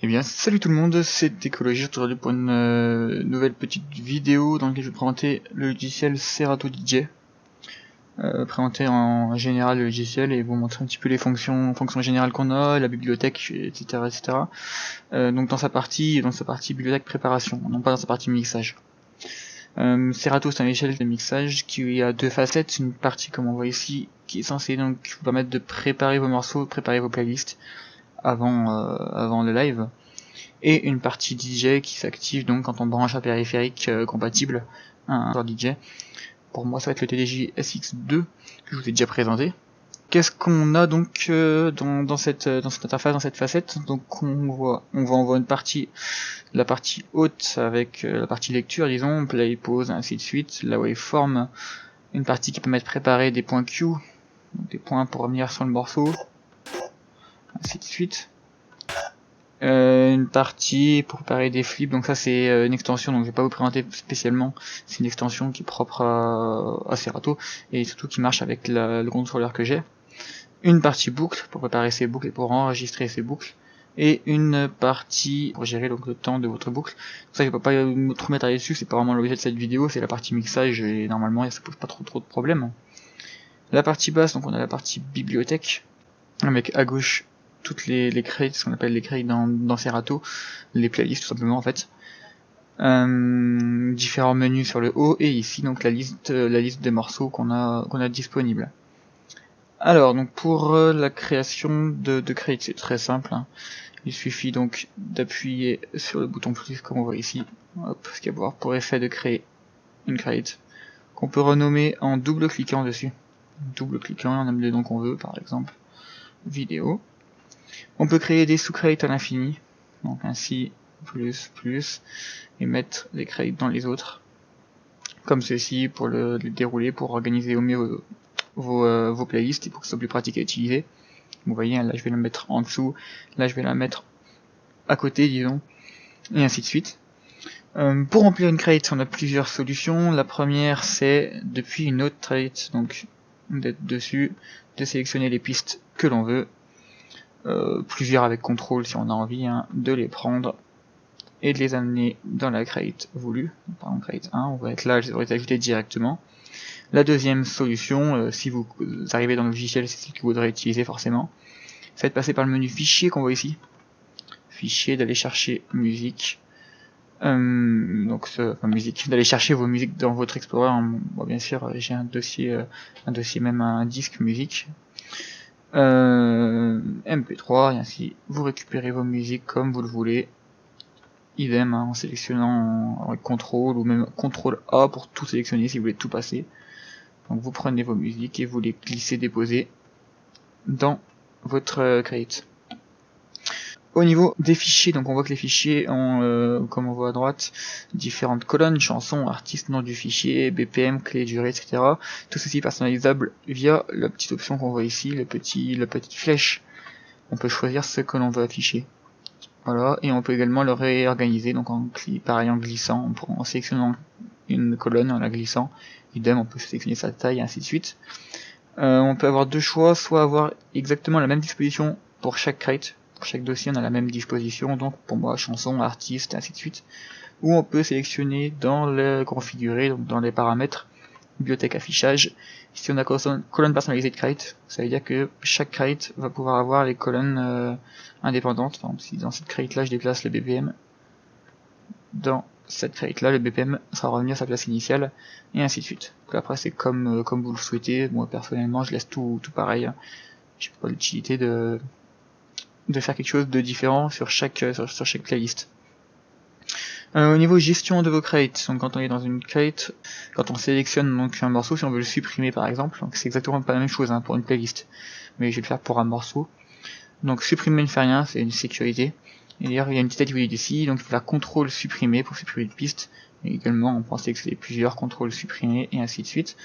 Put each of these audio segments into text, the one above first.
Eh bien, salut tout le monde, c'est Écologiste aujourd'hui pour une nouvelle petite vidéo dans laquelle je vais présenter le logiciel Serato DJ. Présenter en général le logiciel et vous montrer un petit peu les fonctions générales qu'on a, la bibliothèque, etc. etc. Donc dans sa partie bibliothèque préparation, non pas dans sa partie mixage. Serato, c'est un logiciel de mixage qui a deux facettes, une partie comme on voit ici qui est censée donc vous permettre de préparer vos morceaux, préparer vos playlists avant le live, et une partie DJ qui s'active donc quand on branche un périphérique compatible à un joueur DJ. Pour moi ça va être le TDJ SX2 que je vous ai déjà présenté. Qu'est-ce qu'on a donc dans cette interface, dans cette facette? Donc on voit une partie, la partie haute avec la partie lecture, disons, play, pause, ainsi de suite, la waveform, une partie qui permet de préparer des points Q, donc des points pour revenir sur le morceau, ainsi de suite. Une partie pour préparer des flips, donc ça c'est une extension, donc je vais pas vous présenter spécialement, c'est une extension qui est propre à Serato et surtout qui marche avec le contrôleur que j'ai. Une partie boucle pour préparer ces boucles et pour enregistrer ces boucles, et une partie pour gérer donc le temps de votre boucle. Donc ça je peux pas trop m'étaler dessus, c'est pas vraiment l'objet de cette vidéo, c'est la partie mixage et normalement ça pose pas trop de problèmes. La partie basse, donc on a la partie bibliothèque avec à gauche toutes les crates, ce qu'on appelle les crates dans Serato, les playlists tout simplement en fait. Différents menus sur le haut, et ici donc la liste des morceaux qu'on a disponibles. Alors donc pour la création de crates, c'est très simple, hein. Il suffit donc d'appuyer sur le bouton plus comme on voit ici, hop, ce qui va avoir pour effet de créer une crate qu'on peut renommer en double cliquant dessus. Double cliquant, on nomme les noms qu'on veut, par exemple vidéo. On peut créer des sous-crates à l'infini, donc ainsi, plus, et mettre les crates dans les autres, comme ceci, pour le dérouler, pour organiser au mieux vos playlists, et pour que ce soit plus pratique à utiliser. Vous voyez, là je vais la mettre en dessous, là je vais la mettre à côté, disons, et ainsi de suite. Pour remplir une crate, on a plusieurs solutions. La première, c'est depuis une autre crate, donc d'être dessus, de sélectionner les pistes que l'on veut, plusieurs avec contrôle si on a envie, hein, de les prendre et de les amener dans la crate voulue. Par exemple crate 1, on va être là, elles vont être ajoutées directement. La deuxième solution, si vous arrivez dans le logiciel, c'est celle que vous voudrez utiliser forcément, ça va être passer par le menu fichier qu'on voit ici. Fichier, d'aller chercher musique. Musique, d'aller chercher vos musiques dans votre Explorer. Bon, bien sûr, j'ai un dossier, même un disque musique. MP3, et ainsi vous récupérez vos musiques comme vous le voulez. Idem, hein, en sélectionnant avec CTRL ou même CTRL A pour tout sélectionner si vous voulez tout passer. Donc vous prenez vos musiques et vous les glissez, déposez dans votre crate. Au niveau des fichiers, donc on voit que les fichiers ont, comme on voit à droite, différentes colonnes, chansons, artistes, nom du fichier, BPM, clé, durée, etc. Tout ceci personnalisable via la petite option qu'on voit ici, la petite flèche. On peut choisir ce que l'on veut afficher. Voilà, et on peut également le réorganiser, donc en glissant, en sélectionnant une colonne, en la glissant. Idem, on peut sélectionner sa taille, et ainsi de suite. On peut avoir deux choix, soit avoir exactement la même disposition pour chaque crate. Pour chaque dossier on a la même disposition, donc pour moi chanson, artiste, ainsi de suite. Ou on peut sélectionner dans le configurer, donc dans les paramètres, bibliothèque affichage. Si on a colonne personnalisée de crate, ça veut dire que chaque crate va pouvoir avoir les colonnes indépendantes. Par exemple, si dans cette crate là je déplace le BPM, dans cette crate là le BPM sera revenu à sa place initiale, et ainsi de suite. Donc après c'est comme vous le souhaitez. Moi personnellement je laisse tout pareil. J'ai pas l'utilité de faire quelque chose de différent sur chaque playlist. Au niveau gestion de vos crates, donc quand on est dans une crate, quand on sélectionne donc un morceau, si on veut le supprimer par exemple, donc c'est exactement pas la même chose, hein, pour une playlist, mais je vais le faire pour un morceau. Donc supprimer ne fait rien, c'est une sécurité. Et d'ailleurs il y a une petite activité ici, donc il faut faire CTRL supprimer pour supprimer une piste. Et également on pensait que c'était plusieurs CTRL supprimer et ainsi de suite.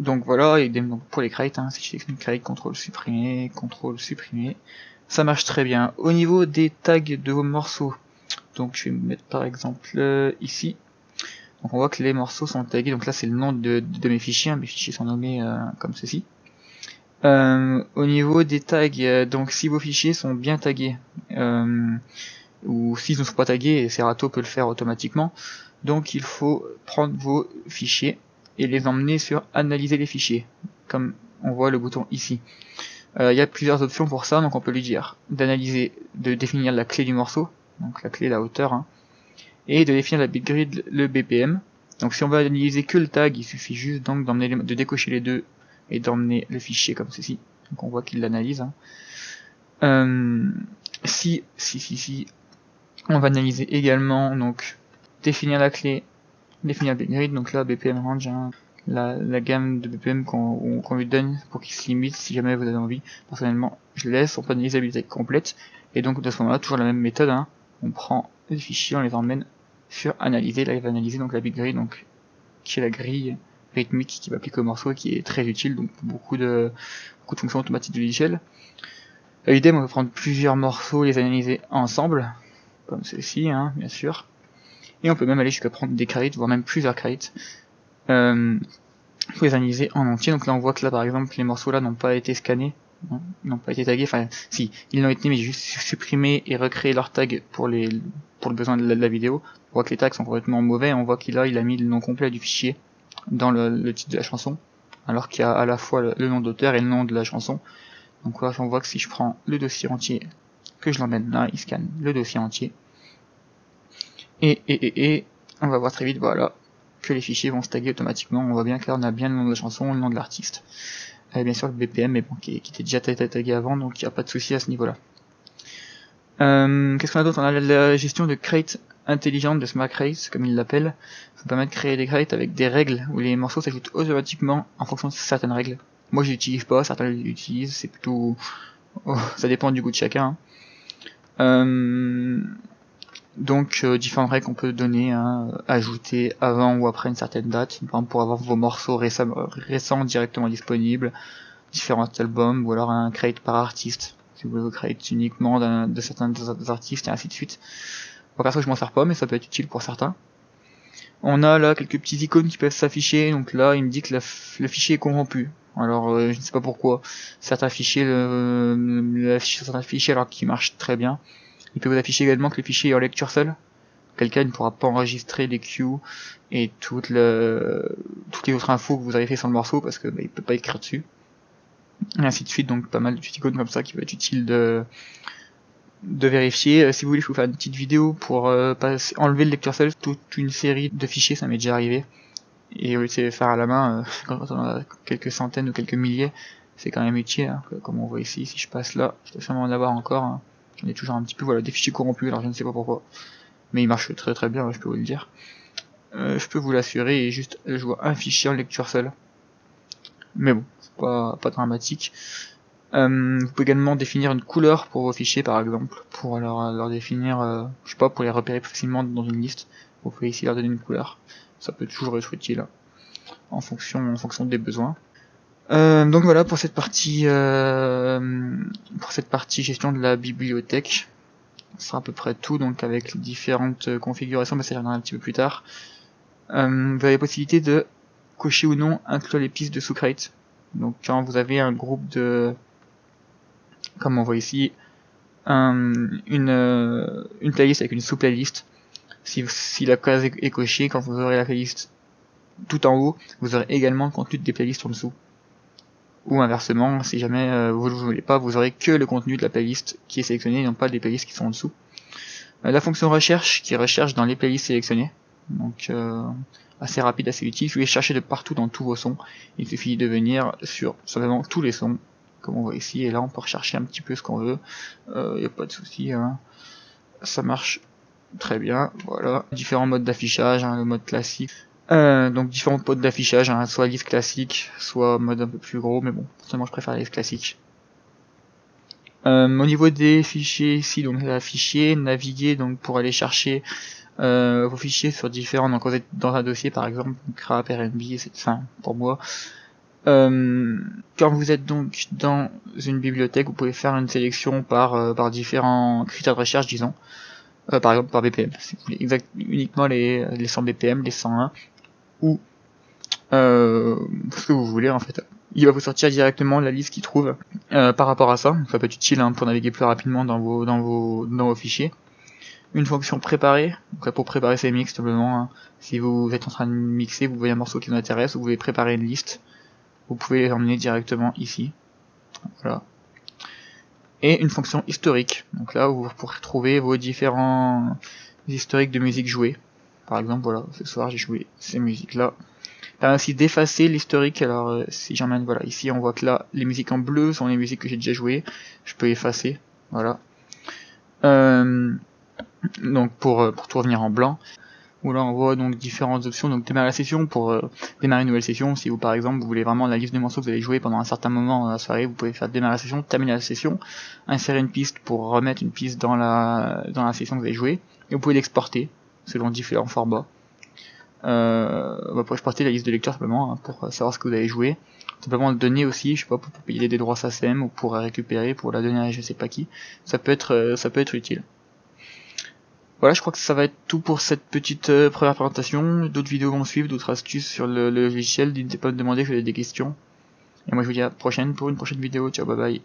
Donc voilà, et donc pour les crates, hein, si je sélectionne une crate, CTRL supprimer, ça marche très bien. Au niveau des tags de vos morceaux, donc je vais me mettre par exemple ici, donc on voit que les morceaux sont tagués, donc là c'est le nom de mes fichiers, hein, mes fichiers sont nommés comme ceci. Au niveau des tags, donc si vos fichiers sont bien tagués, ou s'ils ne sont pas tagués, Serato peut le faire automatiquement, donc il faut prendre vos fichiers et les emmener sur analyser les fichiers, comme on voit le bouton ici. Il y a plusieurs options pour ça, donc on peut lui dire d'analyser, de définir la clé du morceau, donc la clé, la hauteur, hein, et de définir la bitgrid, le BPM. Donc si on veut analyser que le tag, il suffit juste donc de décocher les deux et d'emmener le fichier comme ceci. Donc on voit qu'il l'analyse. Hein. Si on va analyser également, donc définir la clé, définir le bitgrid, donc là BPM range, hein, la gamme de BPM qu'on lui donne pour qu'il se limite si jamais vous avez envie. Personnellement, je laisse, on peut analyser la bibliothèque complète, et donc de ce moment-là, toujours la même méthode, hein, on prend les fichiers, on les emmène sur analyser, là il va analyser donc la bitgrid, donc qui est la grille rythmique qui va appliquer au morceau et qui est très utile, donc pour beaucoup de fonctions automatiques de logiciel. Idem, on peut prendre plusieurs morceaux, les analyser ensemble, comme ceci, hein, bien sûr. Et on peut même aller jusqu'à prendre des crates, voire même plusieurs crates, pour les analyser en entier. Donc là on voit que là par exemple les morceaux là n'ont pas été scannés, n'ont pas été tagués, enfin si, ils l'ont été mais j'ai juste supprimé et recréé leurs tags pour le besoin de la vidéo. On voit que les tags sont complètement mauvais, on voit qu'il a mis le nom complet du fichier dans le titre de la chanson, alors qu'il y a à la fois le nom d'auteur et le nom de la chanson. Donc là on voit que si je prends le dossier entier, que je l'emmène là, il scanne le dossier entier. Et on va voir très vite, voilà, que les fichiers vont se taguer automatiquement. On voit bien que là on a bien le nom de la chanson, le nom de l'artiste. Et bien sûr le BPM, mais bon, qui était déjà tagué avant, donc il n'y a pas de souci à ce niveau-là. Qu'est-ce qu'on a d'autre? On a la gestion de crates intelligente, de smart crates, comme ils l'appellent. Ça permet de créer des crates avec des règles où les morceaux s'ajoutent automatiquement en fonction de certaines règles. Moi je l'utilise pas, certains l'utilisent, c'est plutôt... Oh, ça dépend du goût de chacun. Donc différentes règles qu'on peut donner, hein, ajouter avant ou après une certaine date, par exemple pour avoir vos morceaux récents directement disponibles, différents albums, ou alors un crate par artiste, si vous voulez crate uniquement de certains artistes et ainsi de suite. Moi perso je m'en sers pas, mais ça peut être utile pour certains. On a là quelques petits icônes qui peuvent s'afficher, donc là il me dit que le fichier est corrompu. Alors je ne sais pas pourquoi, certains fichiers certains fichiers alors qu'ils marchent très bien. Il peut vous afficher également que le fichier est en lecture seule. Quelqu'un ne pourra pas enregistrer les cues et toutes les autres infos que vous avez fait sur le morceau parce que il peut pas écrire dessus. Et ainsi de suite, donc pas mal de petites icônes comme ça qui va être utile de vérifier. Si vous voulez, je vous faire une petite vidéo pour enlever le lecteur seul, toute une série de fichiers, ça m'est déjà arrivé. Et au lieu de les faire à la main, quand on a quelques centaines ou quelques milliers, c'est quand même utile, hein, comme on voit ici. Si je passe là, je dois sûrement en avoir encore. Hein. Il y a toujours un petit peu, voilà, des fichiers corrompus, alors je ne sais pas pourquoi. Mais il marche très très bien, je peux vous le dire. Je peux vous l'assurer, et juste, je vois un fichier en lecture seule. Mais bon, c'est pas dramatique. Vous pouvez également définir une couleur pour vos fichiers, par exemple, pour leur définir, je sais pas, pour les repérer facilement dans une liste. Vous pouvez ici leur donner une couleur. Ça peut toujours être utile, hein, en fonction des besoins. Donc voilà pour cette partie gestion de la bibliothèque. Ce sera à peu près tout, donc avec les différentes configurations, mais ça viendra un petit peu plus tard. Vous avez la possibilité de cocher ou non inclure les pistes de sous-crate. Donc quand vous avez un groupe de, comme on voit ici, une playlist avec une sous-playlist, si la case est cochée, quand vous aurez la playlist tout en haut, vous aurez également le contenu des playlists en dessous. Ou inversement, si jamais vous ne voulez pas, vous aurez que le contenu de la playlist qui est sélectionné et non pas des playlists qui sont en dessous. La fonction recherche qui recherche dans les playlists sélectionnées, donc assez rapide, assez utile. Si vous voulez chercher de partout dans tous vos sons, il suffit de venir sur simplement tous les sons, comme on voit ici, et là on peut rechercher un petit peu ce qu'on veut, y a pas de souci, hein. Ça marche très bien. Voilà, différents modes d'affichage, hein, le mode classique. Donc différents modes d'affichage, hein, soit liste classique, soit mode un peu plus gros, mais bon, personnellement je préfère la liste classique. Au niveau des fichiers ici, donc la fichier, naviguer donc pour aller chercher vos fichiers sur différents, donc vous êtes dans un dossier par exemple, Rap, R&B, c'est ça pour moi. Quand vous êtes donc dans une bibliothèque, vous pouvez faire une sélection par différents critères de recherche, disons. Par exemple par BPM, si vous voulez uniquement les 100 BPM, les 101, ou ce que vous voulez en fait. il va vous sortir directement la liste qu'il trouve par rapport à ça. Ça peut être utile pour naviguer plus rapidement dans vos fichiers. Une fonction préparée, donc là pour préparer ces mix, simplement, hein. Si vous êtes en train de mixer, vous voyez un morceau qui vous intéresse, vous pouvez préparer une liste, vous pouvez l'emmener directement ici. Voilà. Et une fonction historique, donc là où vous pourrez retrouver vos différents historiques de musique jouée. Par exemple, voilà, ce soir j'ai joué ces musiques là. Permet aussi d'effacer l'historique. Alors si j'emmène, voilà, ici on voit que là les musiques en bleu sont les musiques que j'ai déjà jouées, je peux effacer, voilà. Donc pour tout revenir en blanc, où là on voit donc différentes options. Donc démarrer la session pour démarrer une nouvelle session. Si vous par exemple vous voulez vraiment la liste de morceaux que vous allez jouer pendant un certain moment dans la soirée, vous pouvez faire démarrer la session, terminer la session, insérer une piste pour remettre une piste dans la session que vous avez jouée, et vous pouvez l'exporter selon différents formats. Pour exporter la liste de lecteurs simplement, hein, pour savoir ce que vous avez joué. Simplement le donner aussi, je sais pas, pour payer des droits SACEM ou pour récupérer, pour la donner à je sais pas qui. Ça peut être utile. Voilà, je crois que ça va être tout pour cette petite première présentation. D'autres vidéos vont suivre, d'autres astuces sur le logiciel. N'hésitez pas à me demander si vous avez des questions. Et moi je vous dis à la prochaine pour une prochaine vidéo. Ciao, bye bye.